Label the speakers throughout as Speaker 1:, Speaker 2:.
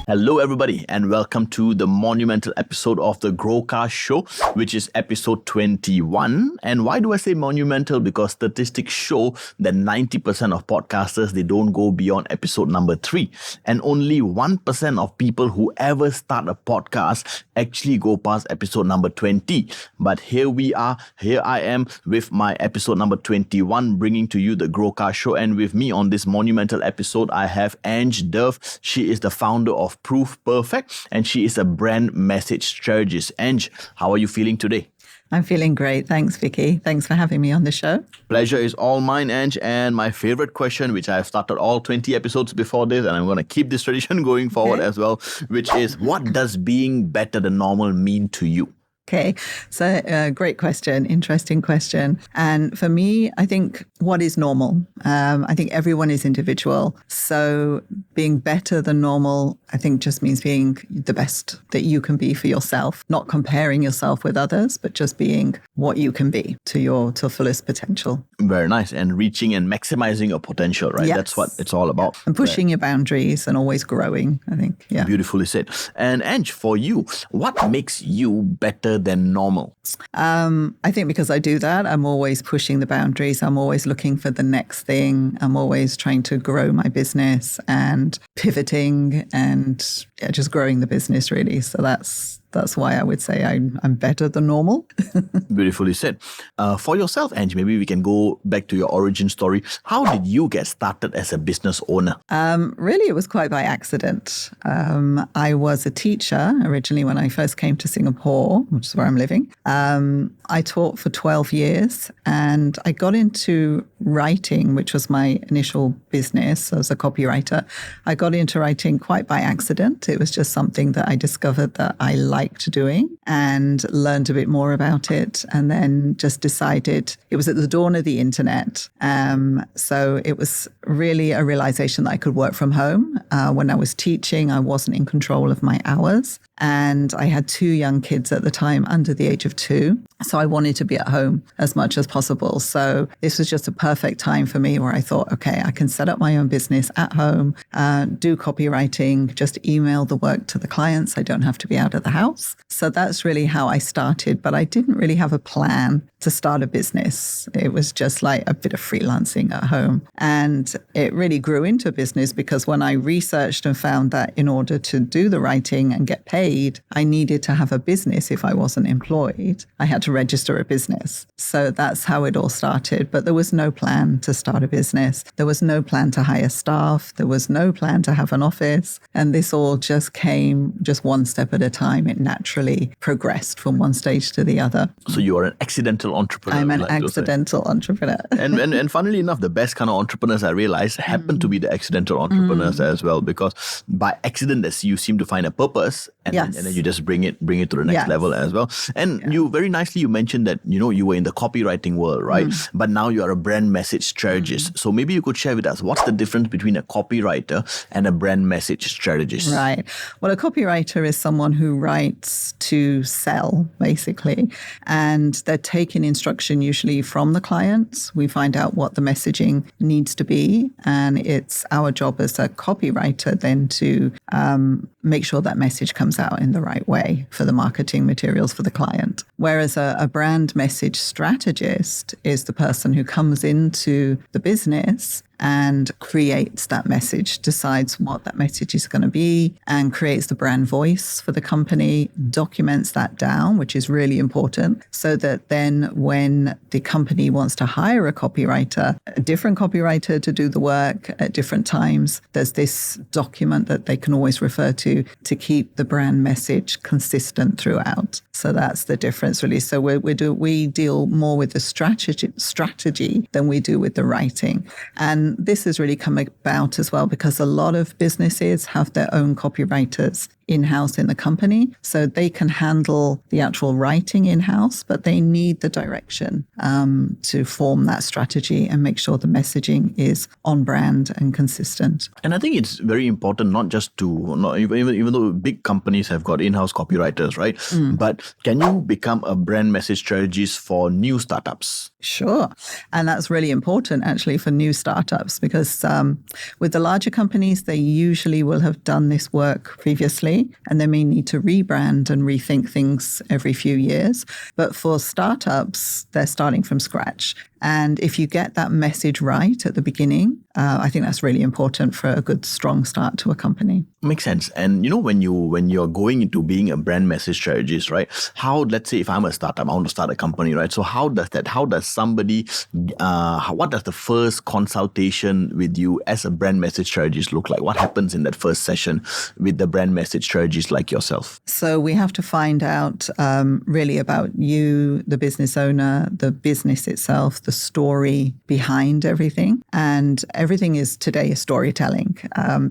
Speaker 1: Hello, everybody, and welcome to the monumental episode of the GrowCast Show, which is episode 21. And why do I say monumental? Because statistics show that 90% of podcasters, they don't go beyond episode number 3. And only 1% of people who ever start a podcast actually go past episode number 20. But here I am with my episode number 21, bringing to you the GrowCast Show. And with me on this monumental episode, I have Ange Dove. She is the founder of Proof Perfect, and she is a brand message strategist. Ange, how are you feeling today?
Speaker 2: I'm feeling great. Thanks, Vicky. Thanks for having me on the show.
Speaker 1: Pleasure is all mine, Ange. And my favorite question, which I've started all 20 episodes before this, and I'm going to keep this tradition going forward as well, which is, what does being better than normal mean to you?
Speaker 2: Okay, so great question, interesting question. And for me, I think what is normal? I think everyone is individual. So being better than normal, I think just means being the best that you can be for yourself, not comparing yourself with others, but just being what you can be to your fullest potential.
Speaker 1: Very nice. And reaching and maximizing your potential, right?
Speaker 2: Yes.
Speaker 1: That's what it's all about.
Speaker 2: And pushing your boundaries and always growing, I think. Yeah.
Speaker 1: Beautifully said. And Ange, for you, what makes you better than normal?
Speaker 2: I think because I do that, I'm always pushing the boundaries. I'm always looking for the next thing. I'm always trying to grow my business and pivoting and just growing the business, really. So that's why I would say I'm better than normal.
Speaker 1: Beautifully said. For yourself, Ange, maybe we can go back to your origin story. How did you get started as a business owner?
Speaker 2: Really, it was quite by accident. I was a teacher originally when I first came to Singapore, which is where I'm living. I taught for 12 years and I got into writing, which was my initial business as a copywriter. I got into writing quite by accident. It was just something that I discovered that I liked doing and learned a bit more about it, and then just decided it was at the dawn of the internet. So it was really a realization that I could work from home. When I was teaching, I wasn't in control of my hours. And I had 2 young kids at the time under the age of 2. So I wanted to be at home as much as possible. So this was just a perfect time for me where I thought, okay, I can set up my own business at home, do copywriting, just email the work to the clients. I don't have to be out of the house. So that's really how I started. But I didn't really have a plan to start a business. It was just like a bit of freelancing at home. And it really grew into a business because when I researched and found that in order to do the writing and get paid, I needed to have a business if I wasn't employed. I had to register a business. So that's how it all started. But there was no plan to start a business. There was no plan to hire staff. There was no plan to have an office. And this all just came just one step at a time. It naturally progressed from one stage to the other.
Speaker 1: So you are an accidental entrepreneur.
Speaker 2: I'm an accidental entrepreneur.
Speaker 1: and funnily enough, the best kind of entrepreneurs I realize happen to be the accidental entrepreneurs as well, because by accident you seem to find a purpose and then you just bring it to the next level as well. And you very nicely, you mentioned that, you were in the copywriting world, right? But now you are a brand message strategist. So maybe you could share with us, what's the difference between a copywriter and a brand message strategist?
Speaker 2: Right. Well, a copywriter is someone who writes to sell, basically. And they're taking instruction usually from the clients. We find out what the messaging needs to be. And it's our job as a copywriter then to make sure that message comes out in the right way for the marketing materials for the client. Whereas a brand message strategist is the person who comes into the business and creates that message, decides what that message is going to be, and creates the brand voice for the company, documents that down, which is really important, so that then when the company wants to hire a copywriter, a different copywriter to do the work at different times, there's this document that they can always refer to keep the brand message consistent throughout. So that's the difference, really. So we deal more with the strategy than we do with the writing. And this has really come about as well because a lot of businesses have their own copywriters in-house in the company. So they can handle the actual writing in-house, but they need the direction to form that strategy and make sure the messaging is on brand and consistent.
Speaker 1: And I think it's very important, not just to, even though big companies have got in-house copywriters, right? But can you become a brand message strategist for new startups?
Speaker 2: Sure. And that's really important actually for new startups because with the larger companies, they usually will have done this work previously and they may need to rebrand and rethink things every few years. But for startups, they're starting from scratch. And if you get that message right at the beginning, I think that's really important for a good, strong start to a company.
Speaker 1: Makes sense. And when you're going into being a brand message strategist, right? How, let's say if I'm a startup, I want to start a company, right? So how does somebody, what does the first consultation with you as a brand message strategist look like? What happens in that first session with the brand message strategist like yourself?
Speaker 2: So we have to find out really about you, the business owner, the business itself, the story behind everything. And everything is today storytelling.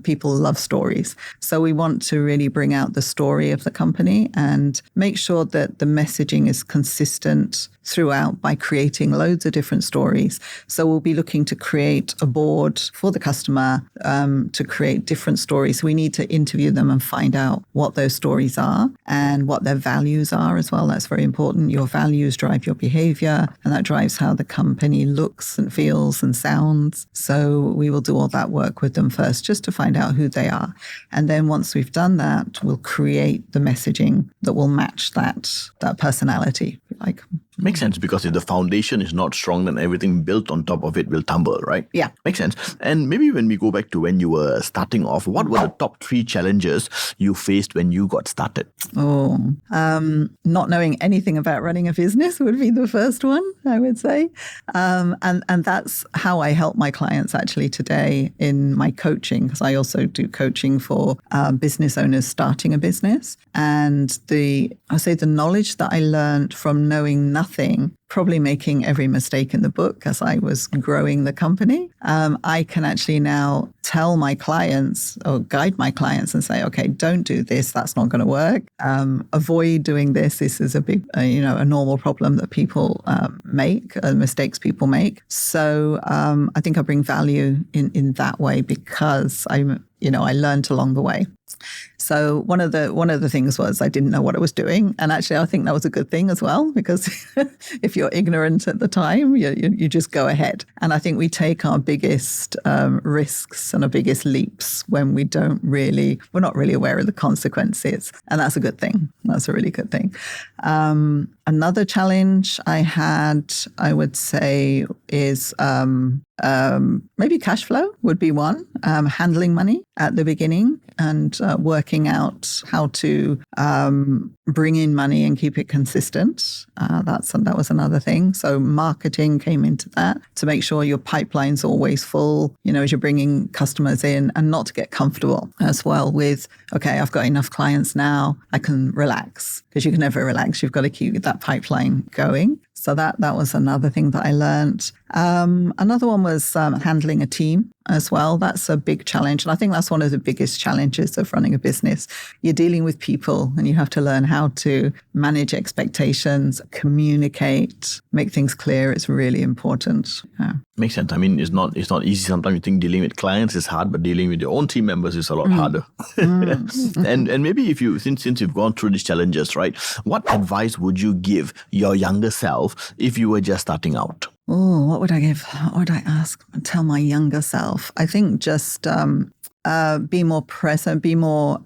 Speaker 2: People love stories. So we want to really bring out the story of the company and make sure that the messaging is consistent throughout by creating loads of different stories. So we'll be looking to create a board for the customer to create different stories. We need to interview them and find out what those stories are and what their values are as well. That's very important. Your values drive your behavior and that drives how the company looks and feels and sounds. So we will do all that work with them first just to find out who they are. And then once we've done that, we'll create the messaging that will match that personality, if you like.
Speaker 1: Makes sense, because if the foundation is not strong, then everything built on top of it will tumble, right?
Speaker 2: Yeah.
Speaker 1: Makes sense. And maybe when we go back to when you were starting off, what were the top 3 challenges you faced when you got started?
Speaker 2: Not knowing anything about running a business would be the first one, I would say. And that's how I help my clients actually today in my coaching, because I also do coaching for business owners starting a business. And the knowledge that I learned from knowing nothing, probably making every mistake in the book as I was growing the company, I can actually now tell my clients or guide my clients and say, okay, don't do this. That's not going to work. Avoid doing this. This is a big, a normal problem that people make, mistakes people make. So I think I bring value in that way because I learned along the way. So one of the things was I didn't know what I was doing. And actually, I think that was a good thing as well, because if you're ignorant at the time, you just go ahead. And I think we take our biggest risks and our biggest leaps when we're not really aware of the consequences. And that's a good thing. That's a really good thing. Another challenge I had, I would say, is maybe cash flow would be one. Handling money at the beginning and working out how to bring in money and keep it consistent. That was another thing. So marketing came into that to make sure your pipeline's always full, as you're bringing customers in, and not to get comfortable as well with, okay, I've got enough clients now, I can relax, because you can never relax. You've got to keep that pipeline going. So that was another thing that I learned. Another one was handling a team as well. That's a big challenge. And I think that's one of the biggest challenges of running a business. You're dealing with people and you have to learn how to manage expectations, communicate, make things clear. It's really important. Yeah.
Speaker 1: Makes sense. I mean, it's not easy. Sometimes you think dealing with clients is hard, but dealing with your own team members is a lot harder. And maybe since you've gone through these challenges, right, what advice would you give your younger self if you were just starting out?
Speaker 2: Oh, what would I give? What would I tell my younger self? I think just be more present, be more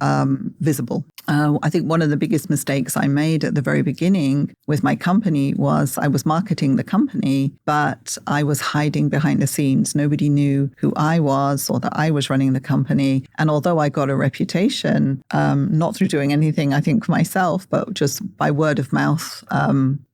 Speaker 2: visible. I think one of the biggest mistakes I made at the very beginning with my company was I was marketing the company, but I was hiding behind the scenes. Nobody knew who I was or that I was running the company. And although I got a reputation, not through doing anything, I think, for myself, but just by word of mouth,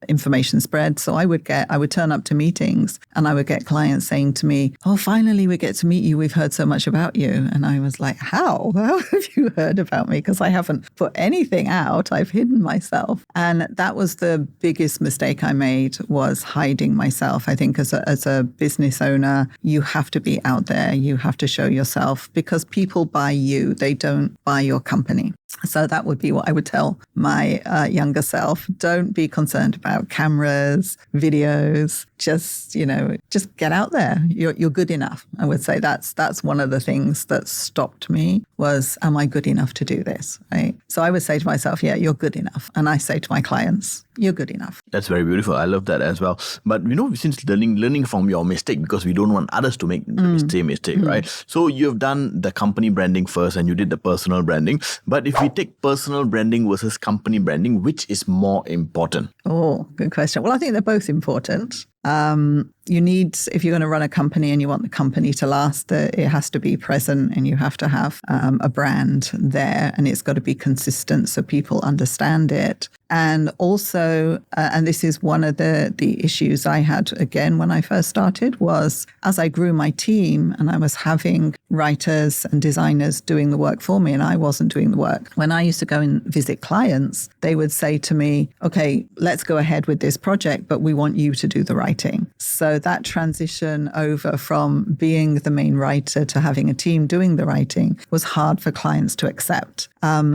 Speaker 2: information spread. So I would turn up to meetings and I would get clients saying to me, oh, finally we get to meet you. We've heard so much about you. And I was like, how? How have you heard about me? Because I haven't put anything out. I've hidden myself. And that was the biggest mistake I made, was hiding myself. I think as a business owner, you have to be out there. You have to show yourself, because people buy you. They don't buy your company. So that would be what I would tell my younger self. Don't be concerned about cameras, videos. Just get out there. You're good enough. I would say that's one of the things that stopped me was, am I good enough to do this? Right. So I would say to myself, yeah, you're good enough. And I say to my clients, you're good enough.
Speaker 1: That's very beautiful. I love that as well. But since learning from your mistake, because we don't want others to make the same mistake, right? So you've done the company branding first and you did the personal branding. But if we take personal branding versus company branding, which is more important?
Speaker 2: Oh, good question. Well, I think they're both important. You need, if you're going to run a company and you want the company to last, it has to be present and you have to have a brand there and it's got to be consistent so people understand it. And also, and this is one of the issues I had again when I first started, was as I grew my team and I was having writers and designers doing the work for me and I wasn't doing the work. When I used to go and visit clients, they would say to me, okay, let's go ahead with this project, but we want you to do the writing. So that transition over from being the main writer to having a team doing the writing was hard for clients to accept.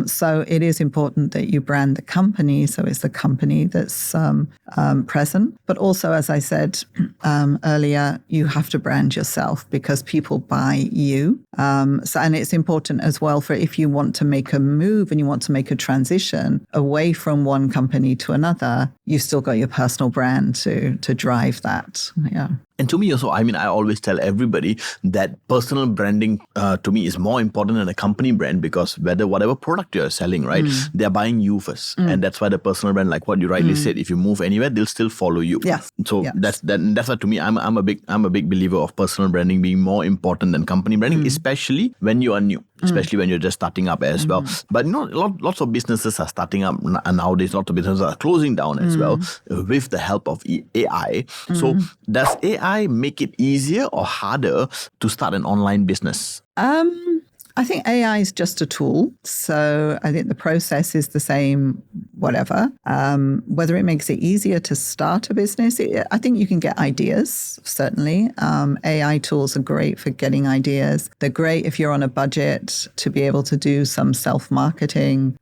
Speaker 2: So it is important that you brand the company. So it's the company that's present. But also, as I said earlier, you have to brand yourself because people buy you. And it's important as well for if you want to make a move and you want to make a transition away from one company to another, you've still got your personal brand to drive that. Yeah.
Speaker 1: And to me also, I always tell everybody that personal branding to me is more important than a company brand because whatever product you're selling, right, they're buying you first. And that's why the personal brand, like what you rightly said, if you move anywhere, they'll still follow you.
Speaker 2: Yes.
Speaker 1: So that's why to me, I'm a big believer of personal branding being more important than company branding, especially when you are new. Especially when you're just starting up as well. But lots of businesses are starting up nowadays. Lots of businesses are closing down as well with the help of AI. So does AI make it easier or harder to start an online business?
Speaker 2: I think AI is just a tool. So I think the process is the same, whatever. Whether it makes it easier to start a business, I think you can get ideas, certainly. AI tools are great for getting ideas. They're great if you're on a budget to be able to do some self-marketing,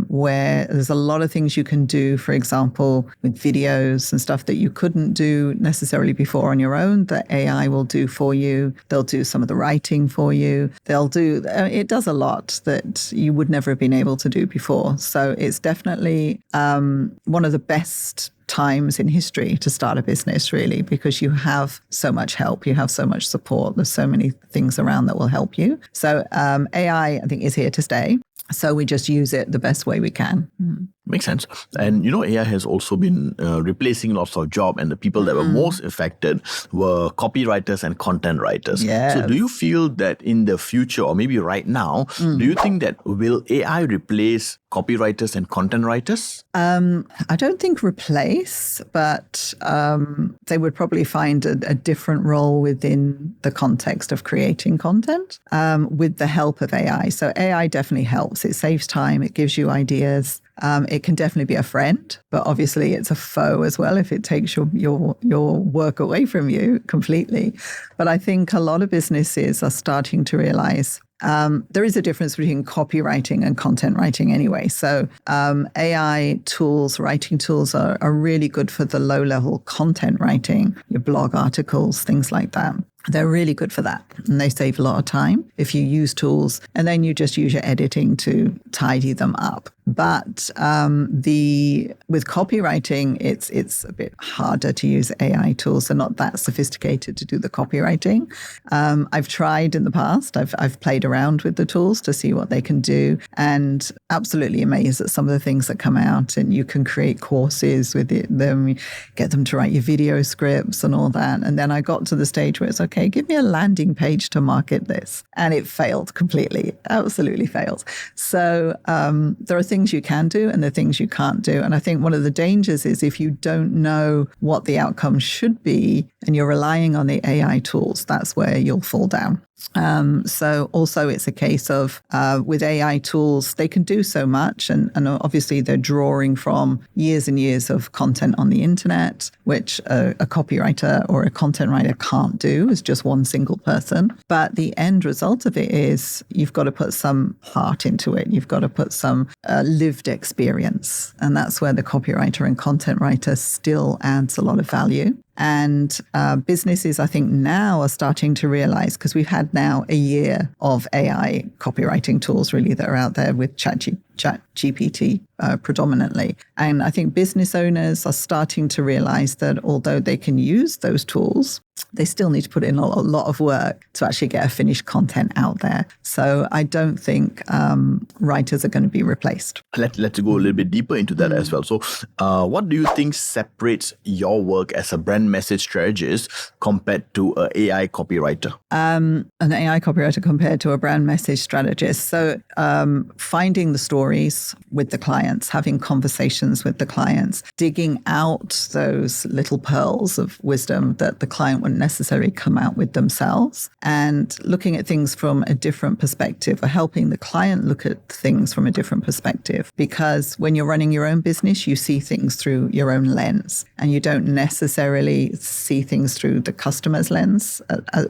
Speaker 2: where there's a lot of things you can do, for example, with videos and stuff that you couldn't do necessarily before on your own, that AI will do for you. They'll do some of the writing for you. It does a lot that you would never have been able to do before. So it's definitely one of the best times in history to start a business, really, because you have so much help, you have so much support, there's so many things around that will help you. So AI, I think, is here to stay. So we just use it the best way we can.
Speaker 1: Makes sense. And AI has also been replacing lots of jobs, and the people that were most affected were copywriters and content writers.
Speaker 2: Yes.
Speaker 1: So do you feel that in the future, or maybe right now, do you think that will AI replace copywriters and content writers?
Speaker 2: I don't think replace, but they would probably find a different role within the context of creating content with the help of AI. So AI definitely helps. It saves time. It gives you ideas. It can definitely be a friend, but obviously it's a foe as well if it takes your work away from you completely. But I think a lot of businesses are starting to realize there is a difference between copywriting and content writing anyway. So AI tools, writing tools are really good for the low-level content writing, your blog articles, things like that. They're really good for that. And they save a lot of time if you use tools, and then you just use your editing to tidy them up. But with copywriting, it's a bit harder to use AI tools. They're not that sophisticated to do the copywriting. I've tried in the past. I've played around with the tools to see what they can do, and absolutely amazed at some of the things that come out. And you can create courses with them, get them to write your video scripts and all that. And then I got to the stage where it's okay, give me a landing page to market this, and it failed completely. Absolutely failed. So there are things you can do and the things you can't do. And I think one of the dangers is if you don't know what the outcome should be and you're relying on the AI tools, that's where you'll fall down. So also it's a case of with AI tools, they can do so much. And obviously they're drawing from years and years of content on the internet, which a copywriter or a content writer can't do as just one single person. But the end result of it is you've got to put some heart into it. You've got to put some lived experience. And that's where the copywriter and content writer still adds a lot of value. And businesses, I think, now are starting to realize, because we've had now a year of AI copywriting tools really that are out there with ChatGPT predominantly. And I think business owners are starting to realize that although they can use those tools, they still need to put in a lot of work to actually get a finished content out there. So I don't think writers are going to be replaced.
Speaker 1: Let's go a little bit deeper into that as well. So what do you think separates your work as a brand message strategist compared to an AI copywriter?
Speaker 2: An AI copywriter compared to a brand message strategist. So finding the stories with the clients, having conversations with the clients, digging out those little pearls of wisdom that the client wouldn't necessarily come out with themselves, and looking at things from a different perspective, or helping the client look at things from a different perspective. Because when you're running your own business, you see things through your own lens, and you don't necessarily see things through the customer's lens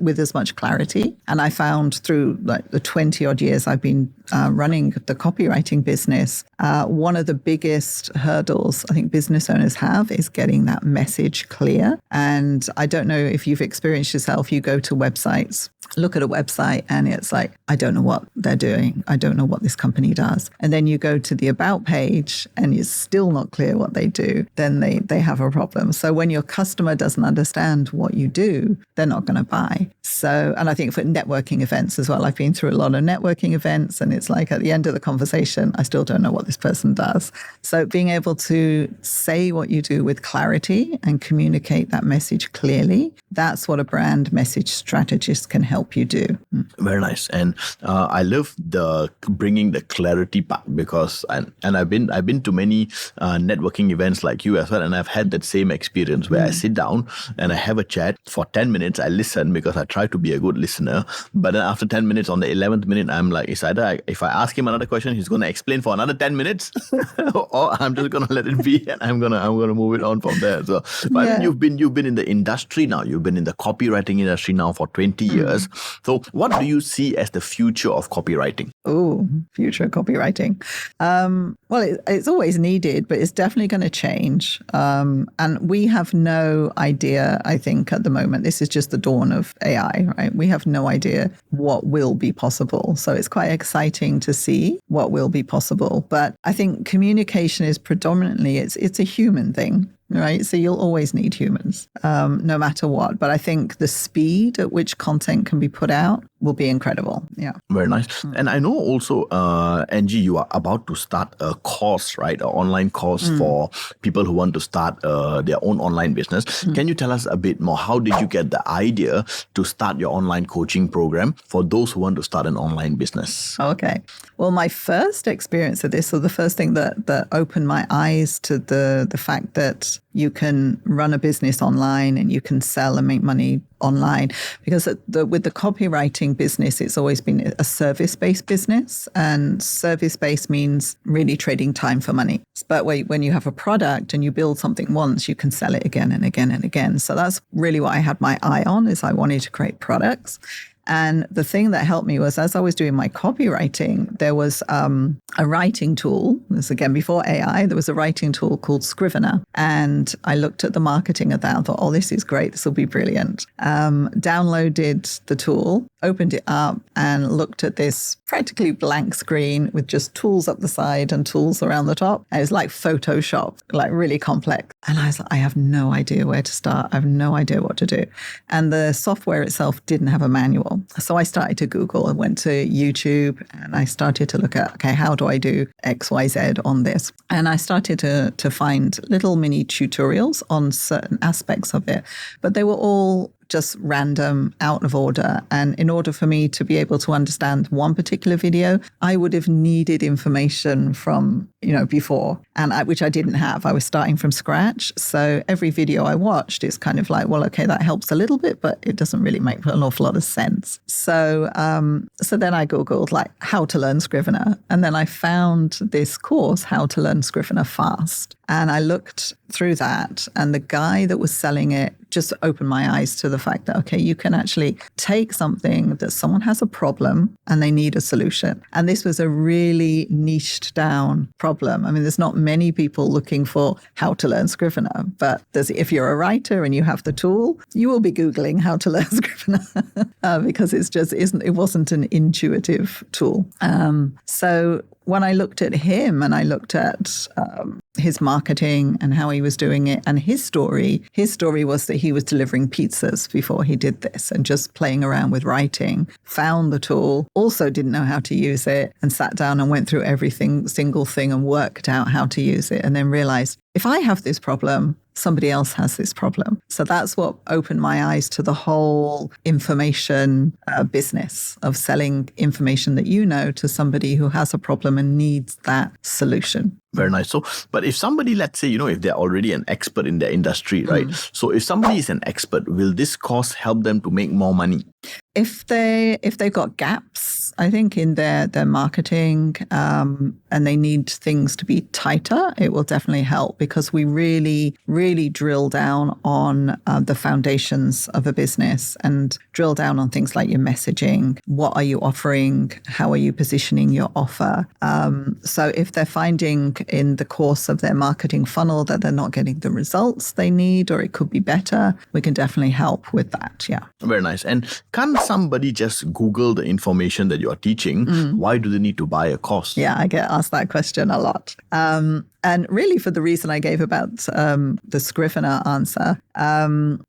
Speaker 2: with as much clarity. And I found through like the 20 odd years I've been running the copywriting business, one of the biggest hurdles I think business owners have is getting that message clear. And I don't know if you've experienced yourself, you go to websites, look at a website and it's like, I don't know what they're doing. I don't know what this company does. And then you go to the about page and it's still not clear what they do, then they have a problem. So when your customer doesn't understand what you do, they're not going to buy. So, and I think for networking events as well, I've been through a lot of networking events and it's like at the end of the conversation, I still don't know what this person does. So being able to say what you do with clarity and communicate that message clearly, that's what a brand message strategist can help you do.
Speaker 1: Very nice. And I love the bringing the clarity part, because and I've been to many networking events like you as well, and I've had that same experience where I sit down and I have a chat for 10 minutes. I listen because I try to be a good listener, but then after 10 minutes, on the 11th minute, I'm like, it's either if I ask him another question, he's going to explain for another 10 minutes or I'm just going to let it be and I'm going to move it on from there. So but I mean, you've been in the industry now, you've been in the copywriting industry now for 20 years. So what do you see as the future of copywriting?
Speaker 2: Oh, future copywriting. Well, it's always needed, but it's definitely going to change. And we have no idea, I think, at the moment. This is just the dawn of AI, right? We have no idea what will be possible. So it's quite exciting to see what will be possible. But I think communication is predominantly, it's a human thing. Right. So you'll always need humans, no matter what. But I think the speed at which content can be put out will be incredible. Yeah.
Speaker 1: Very nice. And I know also, Ange, you are about to start a course, right? An online course for people who want to start their own online business. Can you tell us a bit more? How did you get the idea to start your online coaching program for those who want to start an online business?
Speaker 2: Okay. Well, my first experience of this, or the first thing that opened my eyes to the fact that you can run a business online and you can sell and make money online, because with the copywriting business, it's always been a service-based business, and service-based means really trading time for money. But when you have a product and you build something once, you can sell it again and again and again. So that's really what I had my eye on, is I wanted to create products. And the thing that helped me was, as I was doing my copywriting, there was a writing tool. This again before AI. There was a writing tool called Scrivener, and I looked at the marketing of that and thought, "Oh, this is great. This will be brilliant." Downloaded the tool, opened it up, and looked at this practically blank screen with just tools up the side and tools around the top. And it was like Photoshop, like really complex. And I was like, I have no idea where to start. I have no idea what to do. And the software itself didn't have a manual. So I started to Google and went to YouTube, and I started to look at, okay, how do I do X, Y, Z on this? And I started to find little mini tutorials on certain aspects of it, but they were all just random, out of order. And in order for me to be able to understand one particular video, I would have needed information from, before, which I didn't have. I was starting from scratch. So every video I watched is kind of like, well, okay, that helps a little bit, but it doesn't really make an awful lot of sense. So then I Googled like how to learn Scrivener. And then I found this course, How to Learn Scrivener Fast. And I looked through that, and the guy that was selling it just opened my eyes to the fact that, okay, you can actually take something that someone has a problem and they need a solution. And this was a really niched down problem. I mean, there's not many people looking for how to learn Scrivener, but if you're a writer and you have the tool, you will be Googling how to learn Scrivener because it wasn't an intuitive tool. So when I looked at him and I looked at his marketing and how he was doing it and his story was that he was delivering pizzas before he did this and just playing around with writing, found the tool, also didn't know how to use it, and sat down and went through single thing and worked out how to use it, and then realized, if I have this problem, somebody else has this problem. So that's what opened my eyes to the whole information business of selling information that to somebody who has a problem and needs that solution.
Speaker 1: Very nice. So, but if somebody, let's say, if they're already an expert in their industry, right? So if somebody is an expert, will this course help them to make more money?
Speaker 2: If they've got gaps, I think, in their marketing and they need things to be tighter, it will definitely help, because we really, really drill down on the foundations of a business and drill down on things like your messaging. What are you offering? How are you positioning your offer? So if they're finding in the course of their marketing funnel that they're not getting the results they need, or it could be better, we can definitely help with that. Yeah.
Speaker 1: Very nice. And can't somebody just Google the information that you're teaching? Why do they need to buy a course?
Speaker 2: Yeah, I get asked that question a lot. And really for the reason I gave about the Scrivener answer,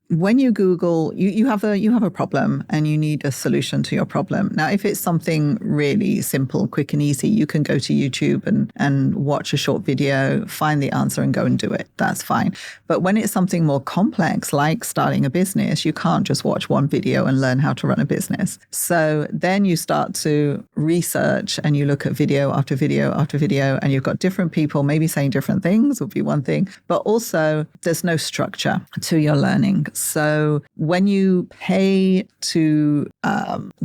Speaker 2: when you Google, you have a problem and you need a solution to your problem. Now, if it's something really simple, quick and easy, you can go to YouTube and watch a short video, find the answer and go and do it. That's fine. But when it's something more complex, like starting a business, you can't just watch one video and learn how to run a business. So then you start to research and you look at video after video after video, and you've got different people maybe saying different things would be one thing, but also there's no structure to your learning. So when you pay to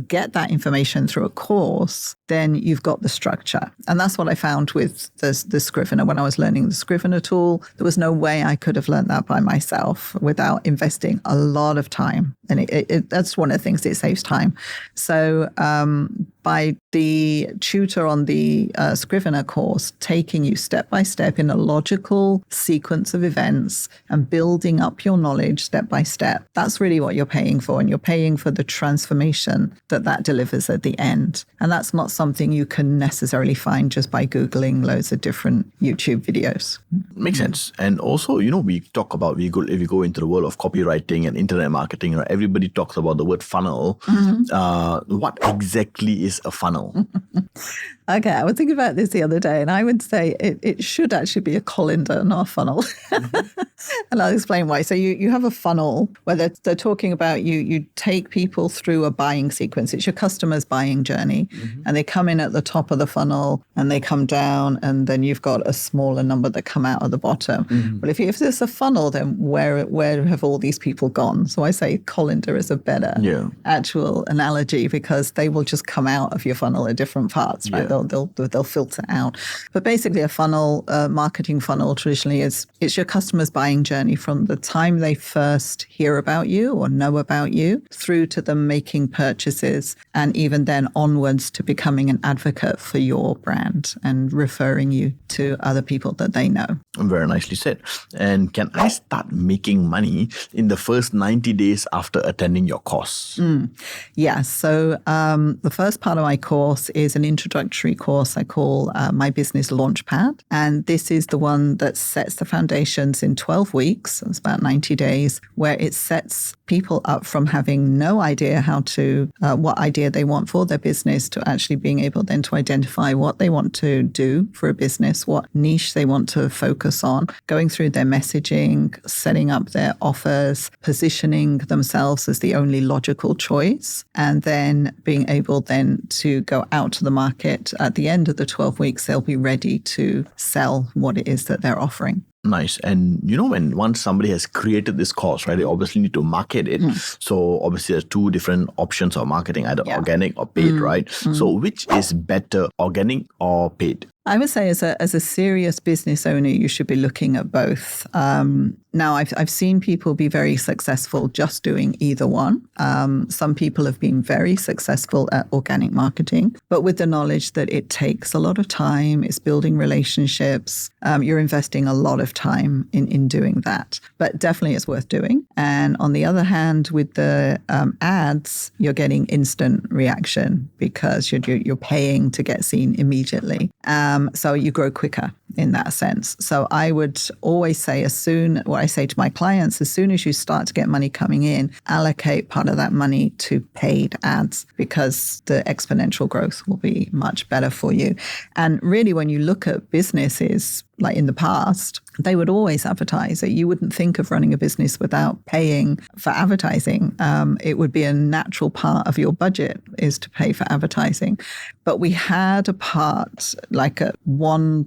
Speaker 2: get that information through a course, then you've got the structure. And that's what I found with the Scrivener. When I was learning the Scrivener tool, there was no way I could have learned that by myself without investing a lot of time. And that's one of the things, it saves time. So by the tutor on the Scrivener course taking you step by step in a logical sequence of events and building up your knowledge step by step, that's really what you're paying for. And you're paying for the transformation that delivers at the end. And that's not something you can necessarily find just by Googling loads of different YouTube videos.
Speaker 1: Makes sense. And also, we talk about, if we go into the world of copywriting and internet marketing, everybody talks about the word funnel. What exactly is a funnel?
Speaker 2: Okay, I was thinking about this the other day, and I would say it should actually be a colander, not a funnel. And I'll explain why. So you have a funnel where they're talking about you take people through a buying sequence. It's your customer's buying journey. And they come in at the top of the funnel and they come down, and then you've got a smaller number that come out of the bottom. But if there's a funnel, then where have all these people gone? So I say colander is a better actual analogy, because they will just come out of your funnel at different parts, right? They'll filter out. But basically a funnel, marketing funnel traditionally it's your customer's buying journey from the time they first hear about you or know about you through to them making purchases, and even then onwards to becoming an advocate for your brand and referring you to other people that they know.
Speaker 1: Very nicely said. And can I start making money in the first 90 days after attending your course?
Speaker 2: Yeah. So the first part of my course is an introductory luxury course I call My Business Launchpad. And this is the one that sets the foundations in 12 weeks. It's about 90 days, where it sets people up from having no idea what idea they want for their business to actually being able then to identify what they want to do for a business, what niche they want to focus on, going through their messaging, setting up their offers, positioning themselves as the only logical choice, and then being able then to go out to the market. At the end of the 12 weeks, they'll be ready to sell what it is that they're offering.
Speaker 1: Nice. And when once somebody has created this course, right, they obviously need to market it. So obviously there's two different options of marketing, either organic or paid, right? So which is better, organic or paid?
Speaker 2: I would say as a serious business owner, you should be looking at both. Now, I've seen people be very successful just doing either one. Some people have been very successful at organic marketing, but with the knowledge that it takes a lot of time, it's building relationships, you're investing a lot of time in doing that. But definitely it's worth doing. And on the other hand, with the ads, you're getting instant reaction because you're paying to get seen immediately. So you grow quicker in that sense. So I would always say what I say to my clients, as soon as you start to get money coming in, allocate part of that money to paid ads because the exponential growth will be much better for you. And really, when you look at businesses like in the past, they would always advertise. You wouldn't think of running a business without paying for advertising. It would be a natural part of your budget is to pay for advertising. But we had a part, one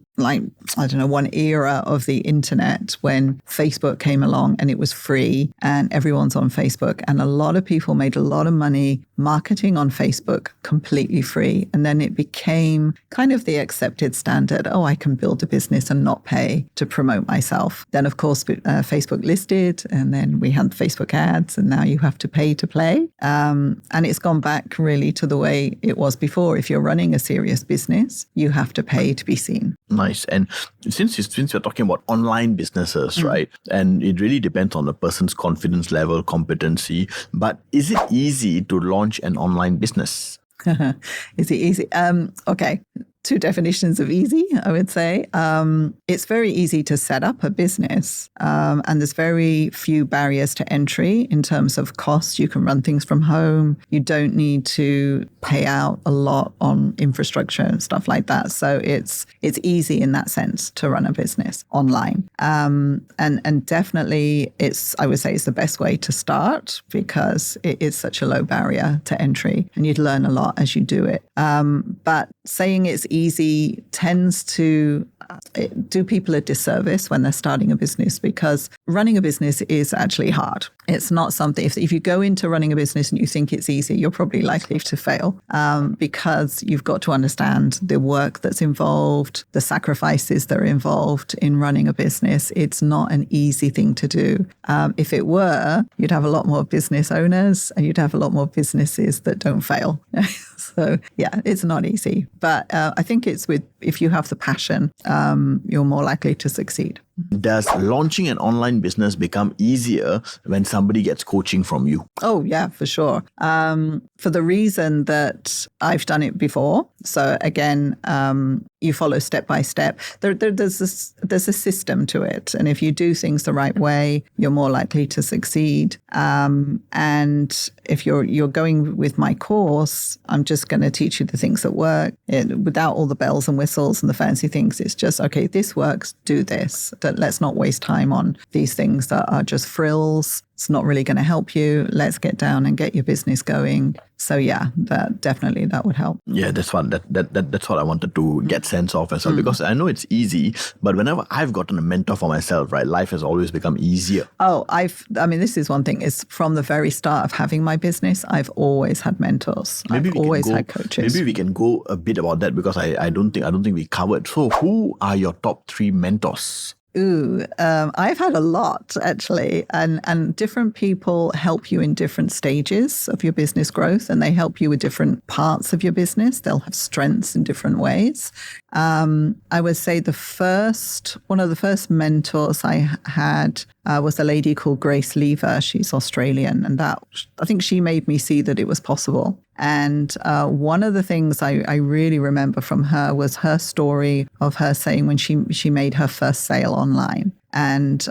Speaker 2: era of the internet when Facebook came along and it was free and everyone's on Facebook. And a lot of people made a lot of money marketing on Facebook completely free. And then it became kind of the accepted standard. Oh, I can build a business and not pay to promote myself. Then, of course, Facebook listed, and then we had Facebook ads, and now you have to pay to play. And it's gone back really to the way it was before. If you're running a serious business, you have to pay to be seen.
Speaker 1: Nice. And since you're talking about online businesses, right, and it really depends on the person's confidence level, competency, but is it easy to launch an online business?
Speaker 2: Is it easy? Okay. Two definitions of easy, I would say. It's very easy to set up a business, and there's very few barriers to entry in terms of costs. You can run things from home. You don't need to pay out a lot on infrastructure and stuff like that. So it's easy in that sense to run a business online. And definitely I would say it's the best way to start because it is such a low barrier to entry and you'd learn a lot as you do it. But saying it's easy tends to do people a disservice when they're starting a business because running a business is actually hard. It's not something, if you go into running a business and you think it's easy, you're probably likely to fail because you've got to understand the work that's involved, the sacrifices that are involved in running a business. It's not an easy thing to do. If it were, you'd have a lot more business owners and you'd have a lot more businesses that don't fail. So yeah, it's not easy. But I think if you have the passion, you're more likely to succeed.
Speaker 1: Does launching an online business become easier when somebody gets coaching from you?
Speaker 2: Oh, yeah, for sure. For the reason that I've done it before. So again, you follow step by step. There's a system to it. And if you do things the right way, you're more likely to succeed. And if you're going with my course, I'm just going to teach you the things that work without all the bells and whistles and the fancy things. It's just, okay, this works, do this. Let's not waste time on these things that are just frills. It's not really going to help you. Let's get down and get your business going. So yeah, that would help.
Speaker 1: Yeah, that's what I wanted to get sense of as well, because I know it's easy, but whenever I've gotten a mentor for myself, right, life has always become easier.
Speaker 2: Oh, this is one thing. Is from the very start of having my business, I've always had mentors. I've always had coaches.
Speaker 1: Maybe we can go a bit about that because I don't think we covered. So who are your top 3 mentors?
Speaker 2: I've had a lot actually, and different people help you in different stages of your business growth, and they help you with different parts of your business. They'll have strengths in different ways. I would say one of the first mentors I had was a lady called Grace Lever. She's Australian, and I think she made me see that it was possible. And one of the things I really remember from her was her story of her saying when she made her first sale online. And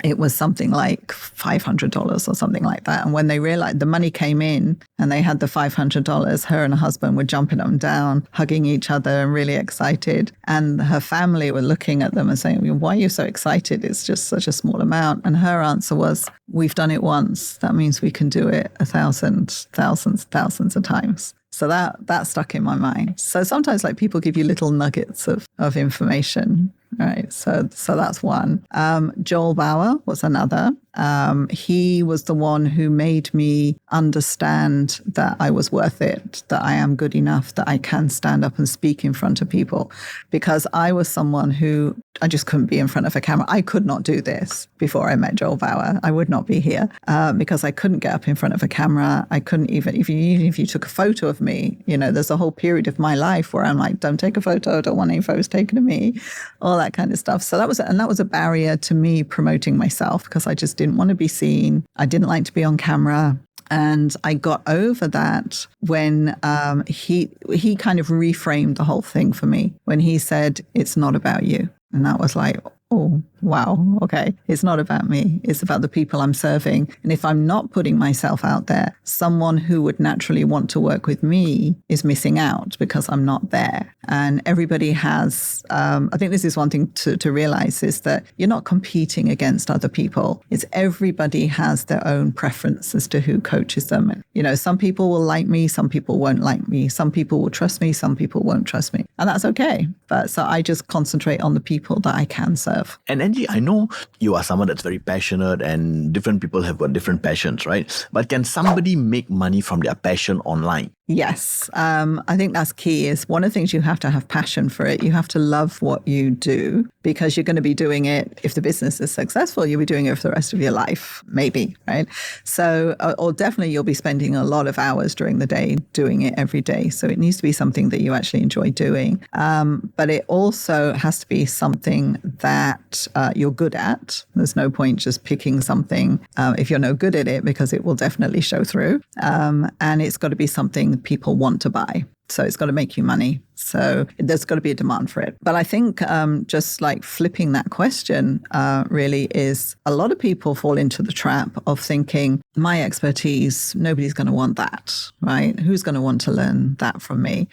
Speaker 2: it was something like $500 or something like that. And when they realized the money came in and they had the $500, her and her husband were jumping up and down, hugging each other and really excited. And her family were looking at them and saying, why are you so excited? It's just such a small amount. And her answer was, we've done it once. That means we can do it thousands of times. So that stuck in my mind. So sometimes like people give you little nuggets of information, right? So that's one. Joel Bauer was another. He was the one who made me understand that I was worth it, that I am good enough, that I can stand up and speak in front of people. Because I was someone who, I just couldn't be in front of a camera. I could not do this before I met Joel Bauer. I would not be here because I couldn't get up in front of a camera. I couldn't even if you took a photo of me, there's a whole period of my life where I'm like, don't take a photo, don't want any photos taken of me, all that kind of stuff. So that was a barrier to me promoting myself because I just didn't want to be seen. I didn't like to be on camera. And I got over that when he kind of reframed the whole thing for me when he said, it's not about you. And that was like, oh, wow, okay. It's not about me. It's about the people I'm serving. And if I'm not putting myself out there, someone who would naturally want to work with me is missing out because I'm not there. And everybody has, I think this is one thing to realize is that you're not competing against other people. It's everybody has their own preference as to who coaches them. And, some people will like me, some people won't like me. Some people will trust me, some people won't trust me. And that's okay. But so I just concentrate on the people that I can serve.
Speaker 1: And Angie, I know you are someone that's very passionate and different people have got different passions, right? But can somebody make money from their passion online?
Speaker 2: Yes. I think that's key is one of the things you have to have passion for it. You have to love what you do because you're going to be doing it. If the business is successful, you'll be doing it for the rest of your life, maybe, right? So, or definitely you'll be spending a lot of hours during the day doing it every day. So it needs to be something that you actually enjoy doing. But it also has to be something that you're good at. There's no point just picking something if you're no good at it because it will definitely show through. And it's got to be something people want to buy. So it's got to make you money. So there's got to be a demand for it. But I think just like flipping that question really is a lot of people fall into the trap of thinking my expertise, nobody's going to want that, right? Who's going to want to learn that from me?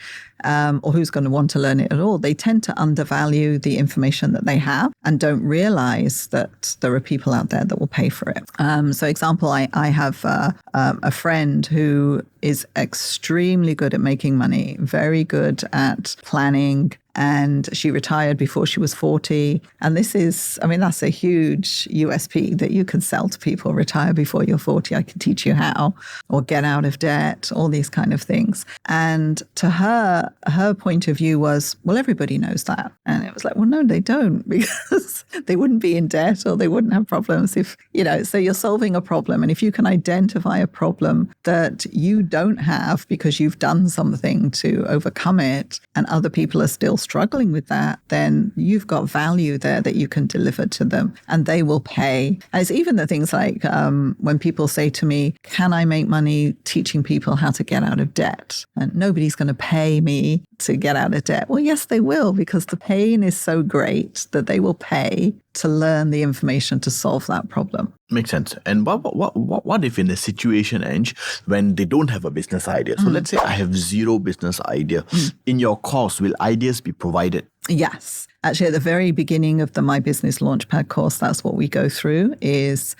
Speaker 2: Or who's going to want to learn it at all? They tend to undervalue the information that they have and don't realize that there are people out there that will pay for it. So example, I have a friend who is extremely good at making money, very good at planning, and she retired before she was 40. And this is, that's a huge USP that you can sell to people, retire before you're 40. I can teach you how, or get out of debt, all these kind of things. And to her point of view was, well, everybody knows that. And it was like, well, no, they don't, because they wouldn't be in debt or they wouldn't have problems if, so you're solving a problem. And if you can identify a problem that you don't have because you've done something to overcome it and other people are still struggling with that, then you've got value there that you can deliver to them and they will pay. And it's even the things like when people say to me, can I make money teaching people how to get out of debt? And nobody's going to pay me to get out of debt. Well, yes, they will, because the pain is so great that they will pay to learn the information to solve that problem.
Speaker 1: Makes sense. And what if in a situation, Ange, when they don't have a business idea? So let's say I have zero business idea. In your course, will ideas be provided?
Speaker 2: Yes. Actually, at the very beginning of the My Business Launchpad course, that's what we go through is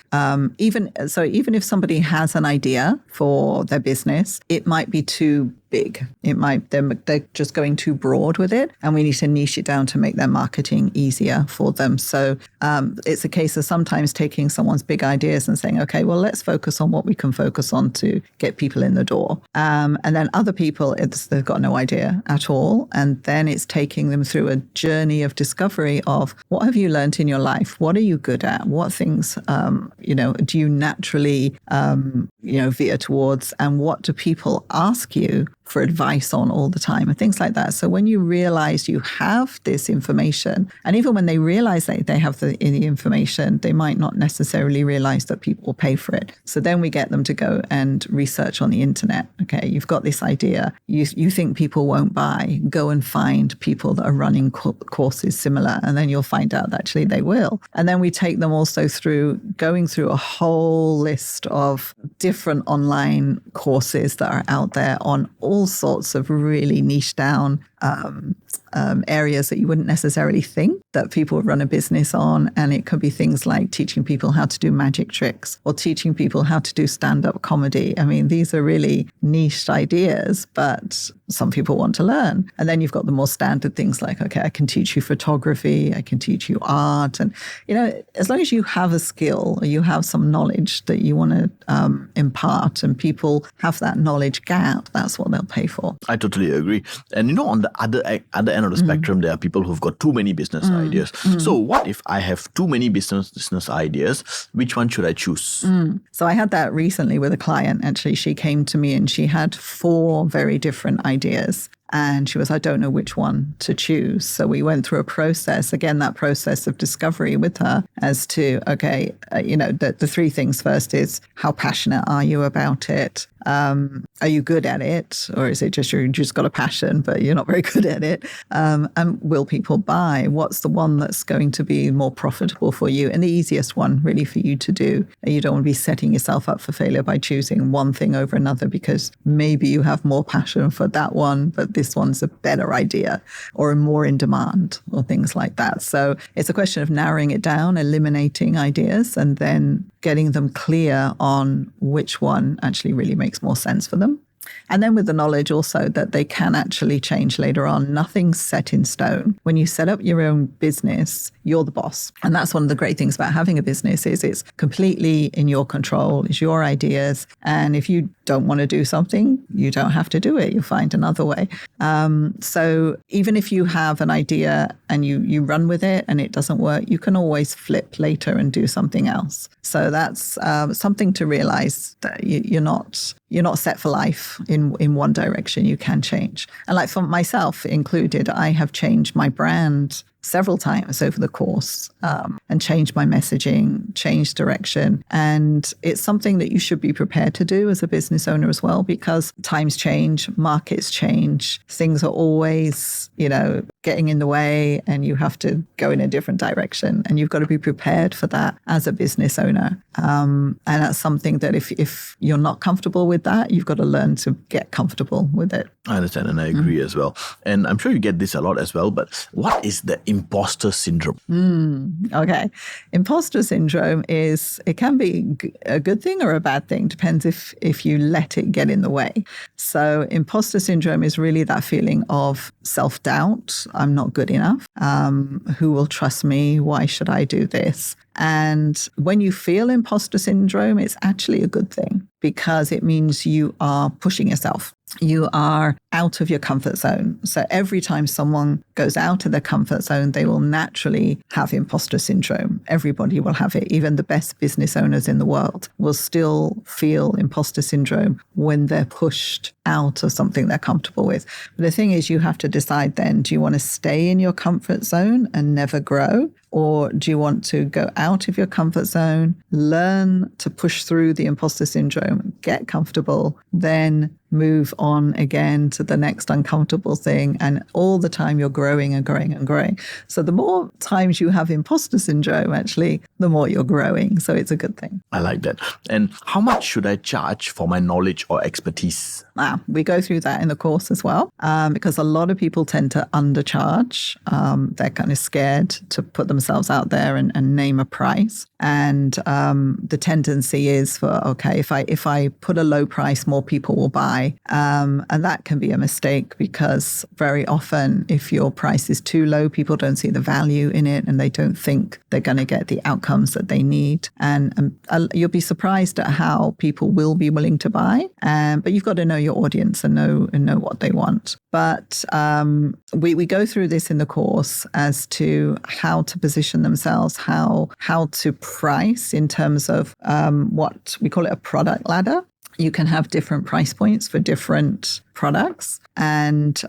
Speaker 2: even if somebody has an idea for their business, it might be too big. They're just going too broad with it, and we need to niche it down to make their marketing easier for them. So it's a case of sometimes taking someone's big ideas and saying, okay, well, let's focus on what we can focus on to get people in the door. And then other people, they've got no idea at all. And then it's taking them through a journey of of discovery of what have you learned in your life? What are you good at? What things, do you naturally, veer towards? And what do people ask you for advice on all the time and things like that. So when you realize you have this information, and even when they realize that they have the information, they might not necessarily realize that people will pay for it. So then we get them to go and research on the internet. Okay, you've got this idea. You think people won't buy. Go and find people that are running courses similar, and then you'll find out that actually they will. And then we take them also through going through a whole list of different online courses that are out there on all sorts of really niche down areas that you wouldn't necessarily think that people would run a business on. And it could be things like teaching people how to do magic tricks or teaching people how to do stand-up comedy. I mean, these are really niche ideas, but some people want to learn. And then you've got the more standard things like, okay, I can teach you photography, I can teach you art. And, as long as you have a skill or you have some knowledge that you want to impart and people have that knowledge gap, that's what they'll pay for.
Speaker 1: I totally agree. And, on the other end of the spectrum, there are people who've got too many business ideas. So what if I have too many business ideas? Which one should I choose?
Speaker 2: So I had that recently with a client. Actually, she came to me and she had 4 very different ideas. And she was, I don't know which one to choose. So we went through a process, again, that process of discovery with her as to, okay, the 3 things first is how passionate are you about it? Are you good at it? Or is it just you just got a passion, but you're not very good at it? And will people buy? What's the one that's going to be more profitable for you? And the easiest one really for you to do. You don't want to be setting yourself up for failure by choosing one thing over another because maybe you have more passion for that one, but this one's a better idea or more in demand or things like that. So it's a question of narrowing it down, eliminating ideas, and then getting them clear on which one actually really makes more sense for them. And then with the knowledge also that they can actually change later on. Nothing's set in stone. When you set up your own business, you're the boss. And that's one of the great things about having a business is it's completely in your control. It's your ideas. And if you don't want to do something, you don't have to do it. You'll find another way. So even if you have an idea and you run with it and it doesn't work, you can always flip later and do something else. So that's something to realize that you're not set for life in one direction. You can change. And like for myself included, I have changed my brand several times over the course and changed my messaging, changed direction. And it's something that you should be prepared to do as a business owner as well, because times change, markets change, things are always, getting in the way and you have to go in a different direction. And you've got to be prepared for that as a business owner. And that's something that if you're not comfortable with that, you've got to learn to get comfortable with it.
Speaker 1: I understand and I agree as well. And I'm sure you get this a lot as well, but what is the imposter syndrome?
Speaker 2: Okay. Imposter syndrome it can be a good thing or a bad thing, depends if you let it get in the way. So imposter syndrome is really that feeling of self-doubt. I'm not good enough. Who will trust me? Why should I do this? And when you feel imposter syndrome, it's actually a good thing because it means you are pushing yourself. You are out of your comfort zone. So every time someone goes out of their comfort zone, they will naturally have imposter syndrome. Everybody will have it. Even the best business owners in the world will still feel imposter syndrome when they're pushed out of something they're comfortable with. But the thing is, you have to decide then, do you want to stay in your comfort zone and never grow? Or do you want to go out of your comfort zone, learn to push through the imposter syndrome, get comfortable, then move on again to the next uncomfortable thing. And all the time you're growing and growing and growing. So the more times you have imposter syndrome, actually, the more you're growing. So it's a good thing.
Speaker 1: I like that. And how much should I charge for my knowledge or expertise?
Speaker 2: We go through that in the course as well, because a lot of people tend to undercharge. They're kind of scared to put themselves out there and name a price. And the tendency is for, okay, if I put a low price, more people will buy. buy. And that can be a mistake because very often if your price is too low, people don't see the value in it and they don't think they're going to get the outcomes that they need. And you'll be surprised at how people will be willing to buy. But you've got to know your audience and know what they want. But we go through this in the course as to how to position themselves, how to price in terms of what we call it a product ladder. You can have different price points for different products, and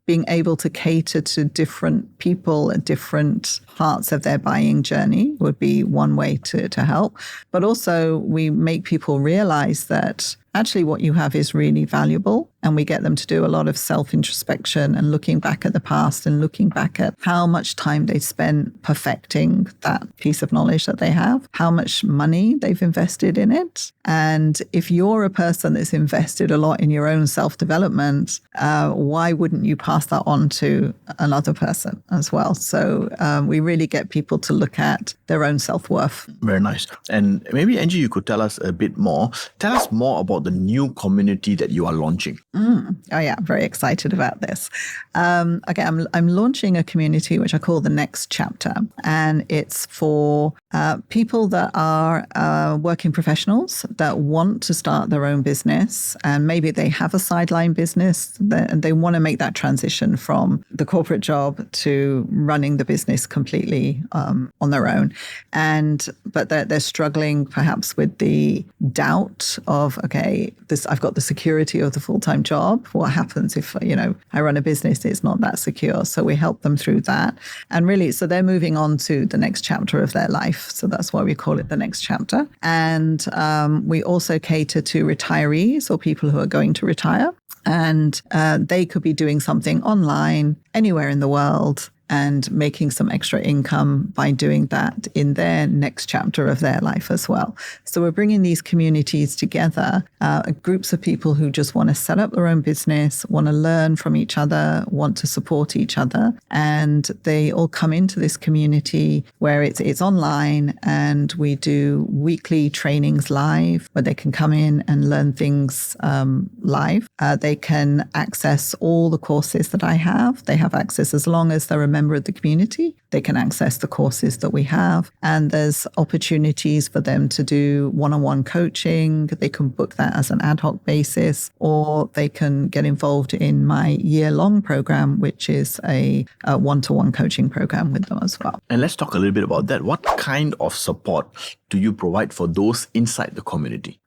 Speaker 2: being able to cater to different people at different parts of their buying journey would be one way to help. But also we make people realize that actually what you have is really valuable, and we get them to do a lot of self-introspection and looking back at the past and looking back at how much time they spent perfecting that piece of knowledge that they have, how much money they've invested in it. And if you're a person that's invested a lot in your own self-development, why wouldn't you pass that on to another person as well? So we really get people to look at their own self-worth.
Speaker 1: Very nice. And maybe, Angie, you could tell us a bit more. Tell us more about the new community that you are launching.
Speaker 2: Oh yeah, I'm very excited about this. Okay, I'm launching a community which I call the Next Chapter, and it's for people that are working professionals that want to start their own business, and maybe they have a sideline business and they want to make that transition from the corporate job to running the business completely on their own, but they're struggling perhaps with the doubt of, okay, I've got the security of the full-time job. What happens if I run a business? It's not that secure. So we help them through that, and really, so they're moving on to the next chapter of their life. So that's why we call it the Next Chapter. And we also cater to retirees or people who are going to retire, and they could be doing something online anywhere in the world and making some extra income by doing that in their next chapter of their life as well. So we're bringing these communities together, groups of people who just want to set up their own business, want to learn from each other, want to support each other. And they all come into this community where it's online, and we do weekly trainings live where they can come in and learn things live. They can access all the courses that I have. They have access as long as they're a member of the community. They can access the courses that we have, and there's opportunities for them to do one-on-one coaching. They can book that as an ad hoc basis, or they can get involved in my year-long program, which is a one-to-one coaching program with them as well.
Speaker 1: And let's talk a little bit about that. What kind of support do you provide for those inside the community?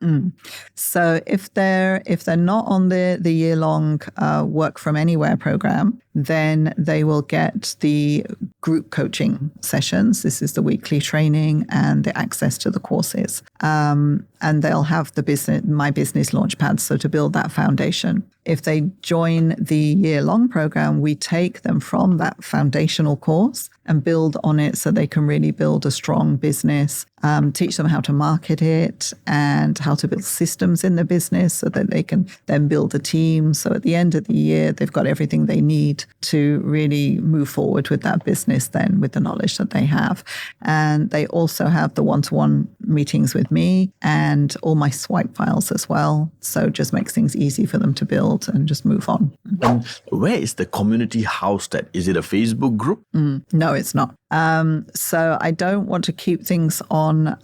Speaker 2: So if they're not on the year-long work from anywhere program, then they will get the group coaching sessions. This is the weekly training and the access to the courses. And they'll have my business launchpad, so to build that foundation. If they join the year-long program, we take them from that foundational course and build on it so they can really build a strong business, teach them how to market it and how to build systems in the business so that they can then build a team. So at the end of the year, they've got everything they need to really move forward with that business then with the knowledge that they have. And they also have the one-to-one meetings with me and all my swipe files as well. So it just makes things easy for them to build and just move on.
Speaker 1: And where is the community housed at? Is it a Facebook group?
Speaker 2: No, it's not. So I don't want to keep things on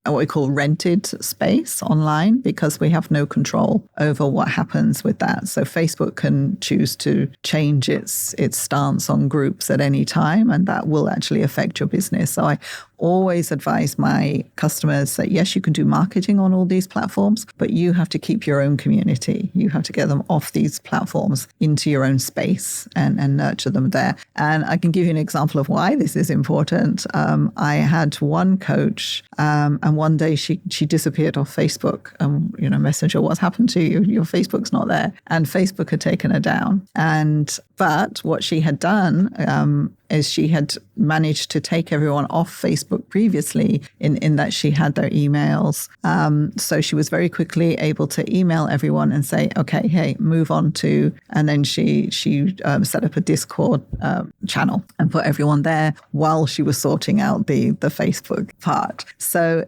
Speaker 2: what we call rented space online, because we have no control over what happens with that. So Facebook can choose to change its stance on groups at any time, and that will actually affect your business. So I always advise my customers that, yes, you can do marketing on all these platforms, but you have to keep your own community. You have to get them off these platforms into your own space and nurture them there. And I can give you an example of why this is important. I had one coach, and one day she disappeared off Facebook. Messenger, what's happened to you? Your Facebook's not there. And Facebook had taken her down. But what she had done is she had managed to take everyone off Facebook previously in that she had their emails. So she was very quickly able to email everyone and say, okay, hey, move on to, and then she set up a Discord channel and put everyone there while she was sorting out the Facebook part. So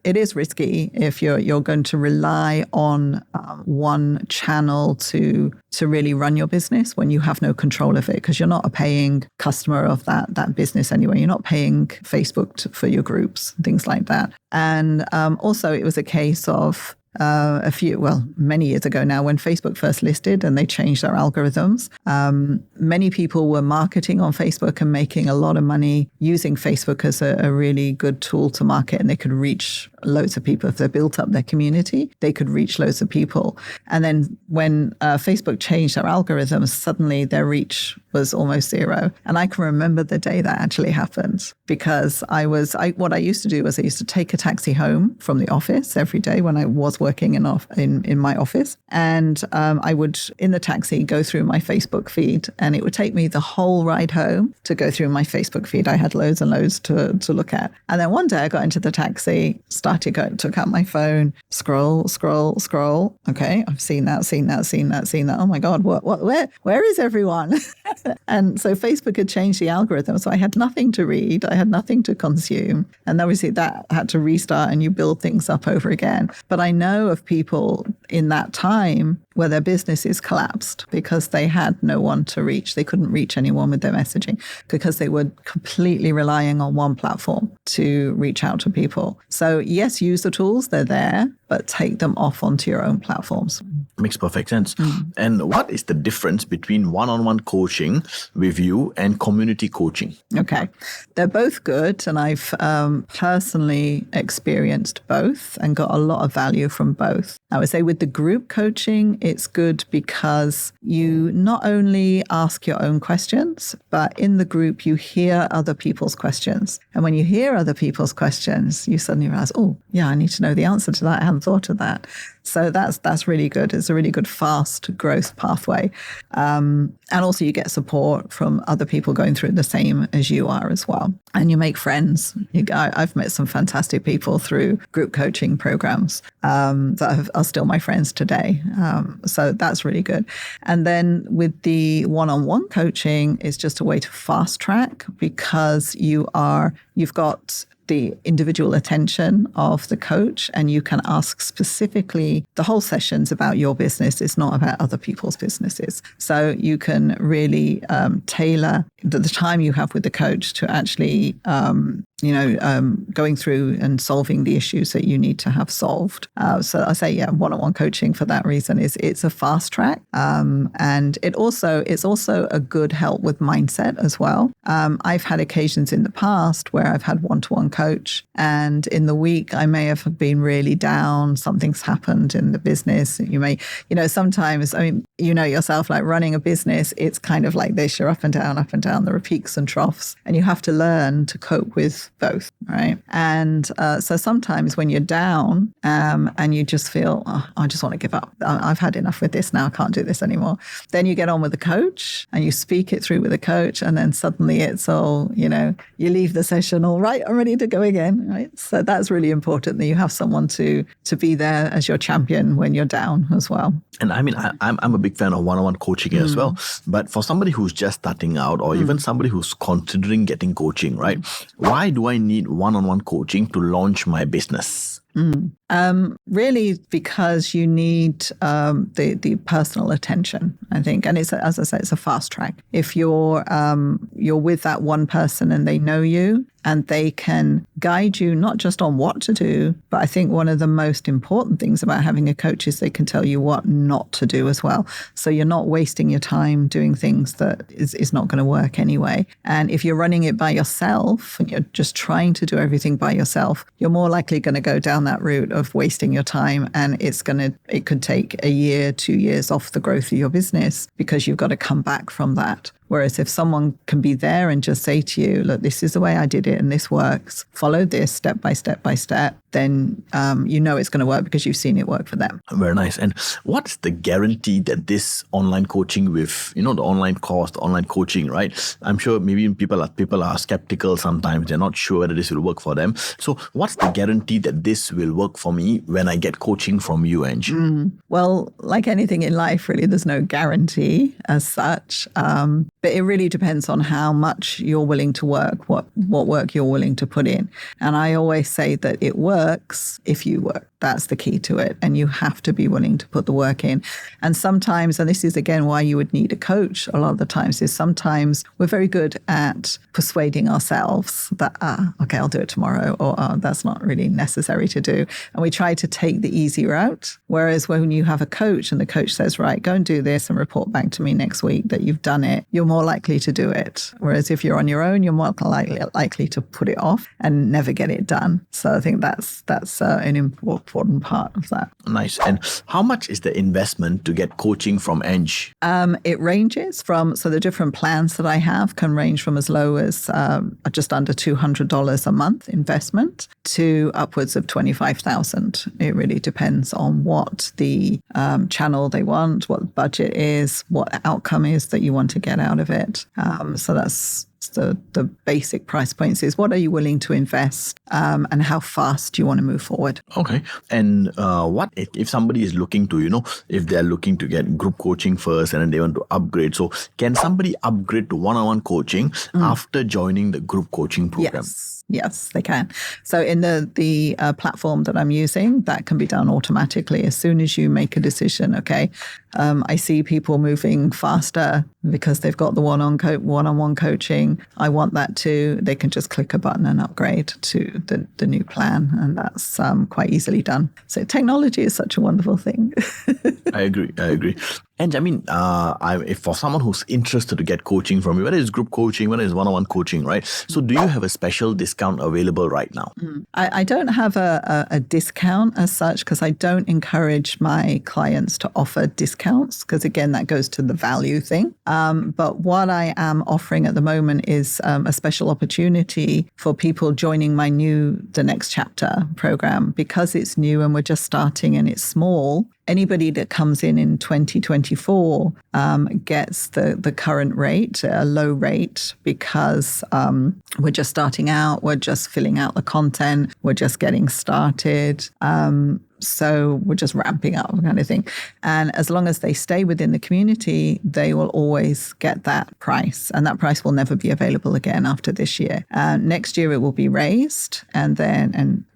Speaker 2: it is risky if you're going to rely on one channel to really run your business when you have no control of it, because you're not a paying customer of that business anyway. You're not paying Facebook for your groups, things like that. And also it was a case of many years ago now, when Facebook first listed and they changed their algorithms, many people were marketing on Facebook and making a lot of money using Facebook as a really good tool to market, and they could reach loads of people. If they built up their community, they could reach loads of people. And then when Facebook changed their algorithms, suddenly their reach was almost zero. And I can remember the day that actually happened, because what I used to do was I used to take a taxi home from the office every day when I was working in my office. And I would, in the taxi, go through my Facebook feed, and it would take me the whole ride home to go through my Facebook feed. I had loads and loads to look at. And then one day I got into the taxi, took out my phone, scroll. Okay, I've seen that. Oh my God, where is everyone? And so Facebook had changed the algorithm. So I had nothing to read. I had nothing to consume. And obviously that had to restart, and you build things up over again. But I know of people in that time where their businesses collapsed because they had no one to reach. They couldn't reach anyone with their messaging because they were completely relying on one platform to reach out to people. So yes, use the tools, they're there, but take them off onto your own platforms.
Speaker 1: Makes perfect sense. And what is the difference between one-on-one coaching with you and community coaching?
Speaker 2: Okay. They're both good, and I've personally experienced both and got a lot of value from both. I would say with the group coaching, it's good because you not only ask your own questions, but in the group, you hear other people's questions. And when you hear other people's questions, you suddenly realize, oh, yeah, I need to know the answer to that. I hadn't thought of that. So that's really good. It's a really good fast growth pathway. And also you get support from other people going through the same as you are as well. And you make friends. I've met some fantastic people through group coaching programs that are still my friends today. So that's really good. And then with the one-on-one coaching, it's just a way to fast track, because you've got the individual attention of the coach, and you can ask specifically, the whole session's about your business. It's not about other people's businesses. So you can really tailor the time you have with the coach to actually going through and solving the issues that you need to have solved. So I say, one-on-one coaching for that reason it's a fast track. And it's also a good help with mindset as well. I've had occasions in the past where I've had one-to-one coach, and in the week I may have been really down. Something's happened in the business. You may, sometimes, yourself, like running a business, it's kind of like this. You're up and down. There are peaks and troughs, and you have to learn to cope with both, right? And so sometimes when you're down and you just feel, I just want to give up. I've had enough with this now. I can't do this anymore. Then you get on with a coach and you speak it through with a coach, and then suddenly it's all, you leave the session all right, I'm ready to go again, right? So that's really important that you have someone to be there as your champion when you're down as well.
Speaker 1: And I'm a big fan of one-on-one coaching as well. But for somebody who's just starting out, or even somebody who's considering getting coaching, right? Why do I need one-on-one coaching to launch my business?
Speaker 2: Really, because you need the personal attention, I think. And it's, as I say, it's a fast track. If you're with that one person and they know you and they can guide you not just on what to do, but I think one of the most important things about having a coach is they can tell you what not to do as well. So you're not wasting your time doing things that is not going to work anyway. And if you're running it by yourself and you're just trying to do everything by yourself, you're more likely going to go down that route of wasting your time, and it could take a year, 2 years off the growth of your business, because you've got to come back from that. Whereas if someone can be there and just say to you, look, this is the way I did it and this works, follow this step by step by step, then you know it's going to work because you've seen it work for them.
Speaker 1: Very nice. And what's the guarantee that this online coaching with, the online course, the online coaching, right? I'm sure maybe people are skeptical sometimes. They're not sure whether this will work for them. So what's the guarantee that this will work for me when I get coaching from you, Ange?
Speaker 2: Well, like anything in life, really, there's no guarantee as such. But it really depends on how much you're willing to work, what work you're willing to put in. And I always say that it works if you work. That's the key to it. And you have to be willing to put the work in. And sometimes, and this is again why you would need a coach a lot of the times, is sometimes we're very good at persuading ourselves that, okay, I'll do it tomorrow, or that's not really necessary to do. And we try to take the easy route. Whereas when you have a coach and the coach says, right, go and do this and report back to me next week that you've done it, you're more likely to do it. Whereas if you're on your own, you're more likely to put it off and never get it done. So I think that's an important part of that.
Speaker 1: Nice. And how much is the investment to get coaching from Ange?
Speaker 2: It ranges from, so the different plans that I have can range from as low as just under $200 a month investment to upwards of $25,000. It really depends on what the channel they want, what the budget is, what outcome is that you want to get out of it. So that's the basic price points is what are you willing to invest and how fast do you want to move forward.
Speaker 1: Okay. And what if somebody is looking to, if they're looking to get group coaching first and then they want to upgrade. So can somebody upgrade to one-on-one coaching after joining the group coaching program?
Speaker 2: Yes, they can. So in the platform that I'm using, that can be done automatically as soon as you make a decision. Okay, I see people moving faster because they've got the one-on-one coaching. I want that too. They can just click a button and upgrade to the new plan, and that's quite easily done. So technology is such a wonderful thing.
Speaker 1: I agree. And I mean, if for someone who's interested to get coaching from you, whether it's group coaching, whether it's one-on-one coaching, right? So do you have a special discount available right now?
Speaker 2: I don't have a discount as such because I don't encourage my clients to offer discounts because, again, that goes to the value thing. But what I am offering at the moment is a special opportunity for people joining my The Next Chapter program because it's new and we're just starting and it's small. Anybody that comes in 2024 gets the current rate, a low rate, because we're just starting out, we're just filling out the content, we're just getting started. So we're just ramping up kind of thing. And as long as they stay within the community, they will always get that price. And that price will never be available again after this year. Next year, it will be raised. And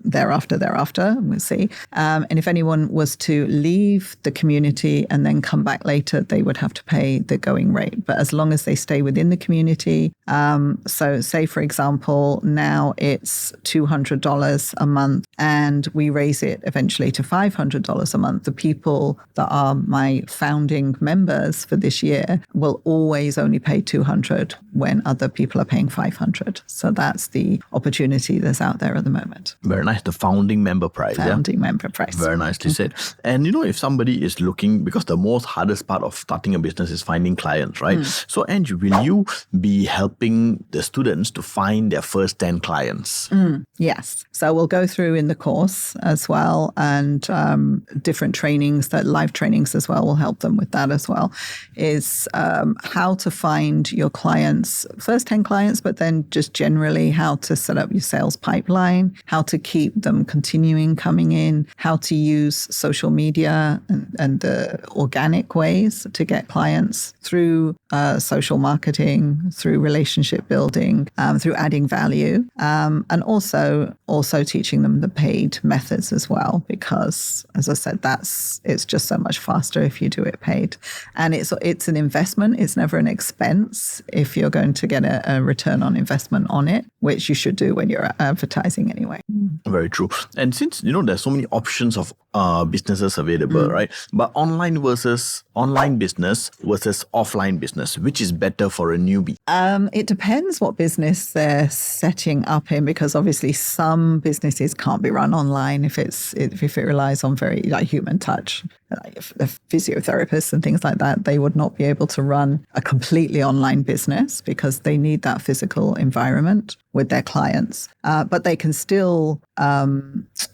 Speaker 2: thereafter, we'll see. And if anyone was to leave the community and then come back later, they would have to pay the going rate. But as long as they stay within the community, so say, for example, now it's $200 a month and we raise it eventually to $500 a month, the people that are my founding members for this year will always only pay $200 when other people are paying $500. So that's the opportunity that's out there at the moment.
Speaker 1: Very nice. The founding member price.
Speaker 2: Member price.
Speaker 1: Very nicely said. And if somebody is looking, because the most hardest part of starting a business is finding clients, right? So Ange, will you be helping the students to find their first 10 clients?
Speaker 2: Yes. So we'll go through in the course as well, and different trainings, that live trainings as well will help them with that as well, is how to find your clients, first 10 clients, but then just generally how to set up your sales pipeline, how to keep them continuing coming in, how to use social media and the organic ways to get clients through social marketing, through relationship building, through adding value, and also teaching them the paid methods as well, because as I said, it's just so much faster if you do it paid. And it's an investment. It's never an expense if you're going to get a return on investment on it, which you should do when you're advertising anyway.
Speaker 1: Very true. And since, there's so many options of businesses available, right? But online business versus offline business, which is better for a newbie?
Speaker 2: It depends what business they're setting up in, because obviously some businesses can't be run online if it relies on very human touch. like physiotherapists and things like that, they would not be able to run a completely online business because they need that physical environment with their clients. But they can still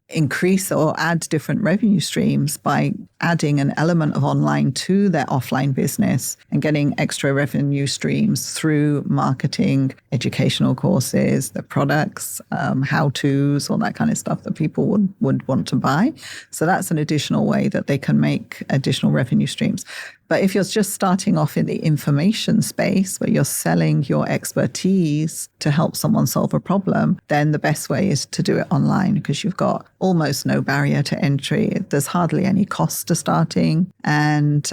Speaker 2: increase or add different revenue streams by adding an element of online to their offline business and getting extra revenue streams through marketing, educational courses, the products, how-tos, all that kind of stuff that people would want to buy. So that's an additional way that they can make additional revenue streams. But if you're just starting off in the information space where you're selling your expertise to help someone solve a problem, then the best way is to do it online because you've got almost no barrier to entry. There's hardly any cost to starting. And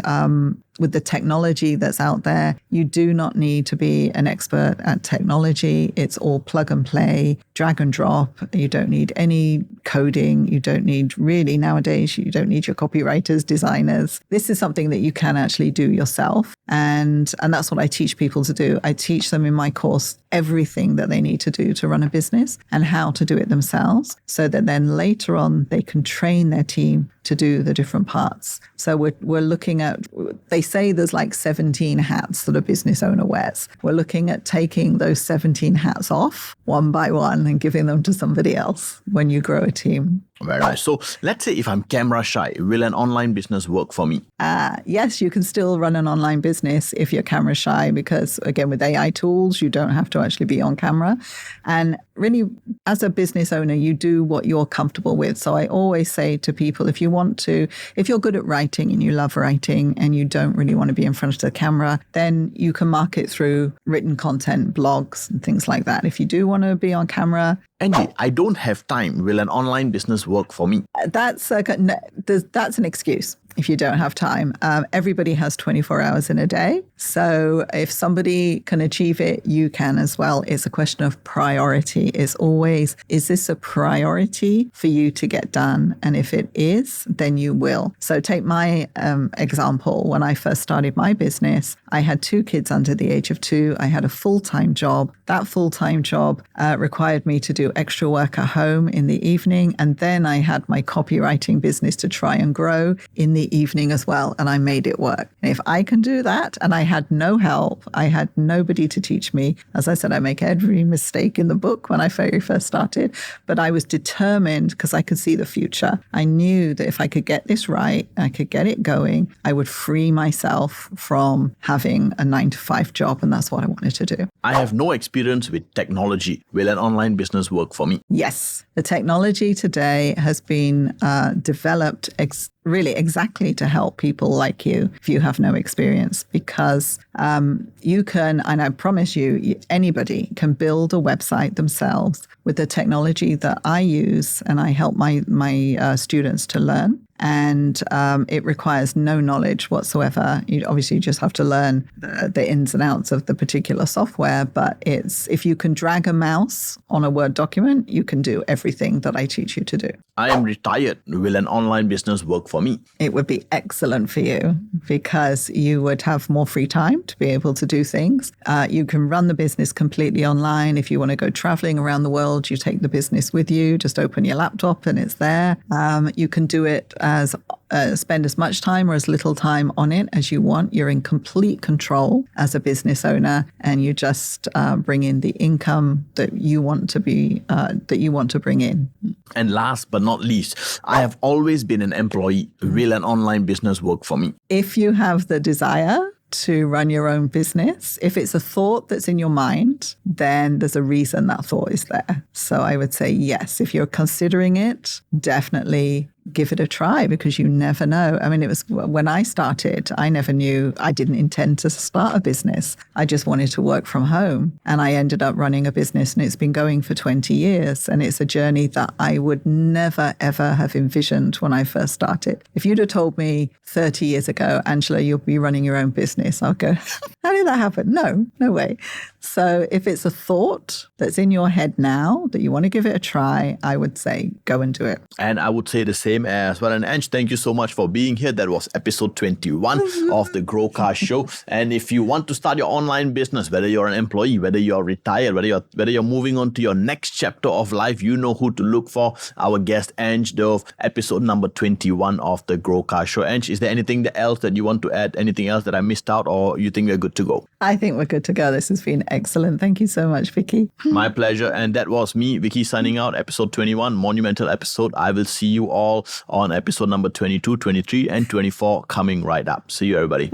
Speaker 2: with the technology that's out there, you do not need to be an expert at technology. It's all plug and play, drag and drop. You don't need any coding. You don't need really nowadays, you don't need your copywriters, designers. This is something that you can actually do yourself. And that's what I teach people to do. I teach them in my course everything that they need to do to run a business and how to do it themselves so that then later on they can train their team to do the different parts. So we're looking at, they say there's like 17 hats that a business owner wears. We're looking at taking those 17 hats off one by one and giving them to somebody else when you grow a team.
Speaker 1: Very nice. So let's say if I'm camera shy, will an online business work for me?
Speaker 2: Yes, you can still run an online business if you're camera shy because, again, with AI tools, you don't have to actually be on camera. And really, as a business owner, you do what you're comfortable with. So I always say to people, if you're good at writing and you love writing and you don't really want to be in front of the camera, then you can market through written content, blogs and things like that. If you do want to be on camera,
Speaker 1: Angie, I don't have time. Will an online business work for me?
Speaker 2: That's an excuse. If you don't have time, everybody has 24 hours in a day. So if somebody can achieve it, you can as well. It's a question of priority. It's always, is this a priority for you to get done? And if it is, then you will. So take my example. When I first started my business, I had 2 kids under the age of 2. I had a full-time job. That full-time job required me to do extra work at home in the evening. And then I had my copywriting business to try and grow in the evening as well. And I made it work. And if I can do that, and I had no help, I had nobody to teach me. As I said, I make every mistake in the book when I very first started, but I was determined because I could see the future. I knew that if I could get this right, I could get it going, I would free myself from having a 9-to-5 job. And that's what I wanted to do.
Speaker 1: I have no experience with technology. Will an online business work for me?
Speaker 2: Yes. The technology today has been developed really exactly to help people like you if you have no experience, because you can, and I promise you, anybody can build a website themselves with the technology that I use and I help my students to learn. And it requires no knowledge whatsoever. You obviously just have to learn the ins and outs of the particular software. But if you can drag a mouse on a Word document, you can do everything that I teach you to do.
Speaker 1: I am retired. Will an online business work for me?
Speaker 2: It would be excellent for you because you would have more free time to be able to do things. You can run the business completely online. If you want to go traveling around the world, you take the business with you. Just open your laptop and it's there. You can do it spend as much time or as little time on it as you want. You're in complete control as a business owner, and you just bring in the income that you want to bring in.
Speaker 1: And last but not least, I have always been an employee. Will an online business work for me?
Speaker 2: If you have the desire to run your own business, if it's a thought that's in your mind, then there's a reason that thought is there. So I would say yes. If you're considering it, definitely give it a try, because you never know. I mean, it was when I started, I never knew, I didn't intend to start a business. I just wanted to work from home. And I ended up running a business, and it's been going for 20 years. And it's a journey that I would never, ever have envisioned when I first started. If you'd have told me 30 years ago, Angela, you'll be running your own business, I'll go, how did that happen? No way. So if it's a thought that's in your head now that you want to give it a try, I would say go and do it.
Speaker 1: And I would say the same. same as well. And Ange, thank you so much for being here. That was episode 21 of the GrowCast Show. And if you want to start your online business, whether you're an employee, whether you're retired, whether you're moving on to your next chapter of life, you know who to look for. Our guest, Ange Dove, episode number 21 of the GrowCast Show. Ange, is there anything else that you want to add? Anything else that I missed out, or you think we're good to go?
Speaker 2: I think we're good to go. This has been excellent. Thank you so much, Vicky.
Speaker 1: My pleasure. And that was me, Vicky, signing out. Episode 21, monumental episode. I will see you all on episode number 22, 23, and 24 coming right up. See you, everybody.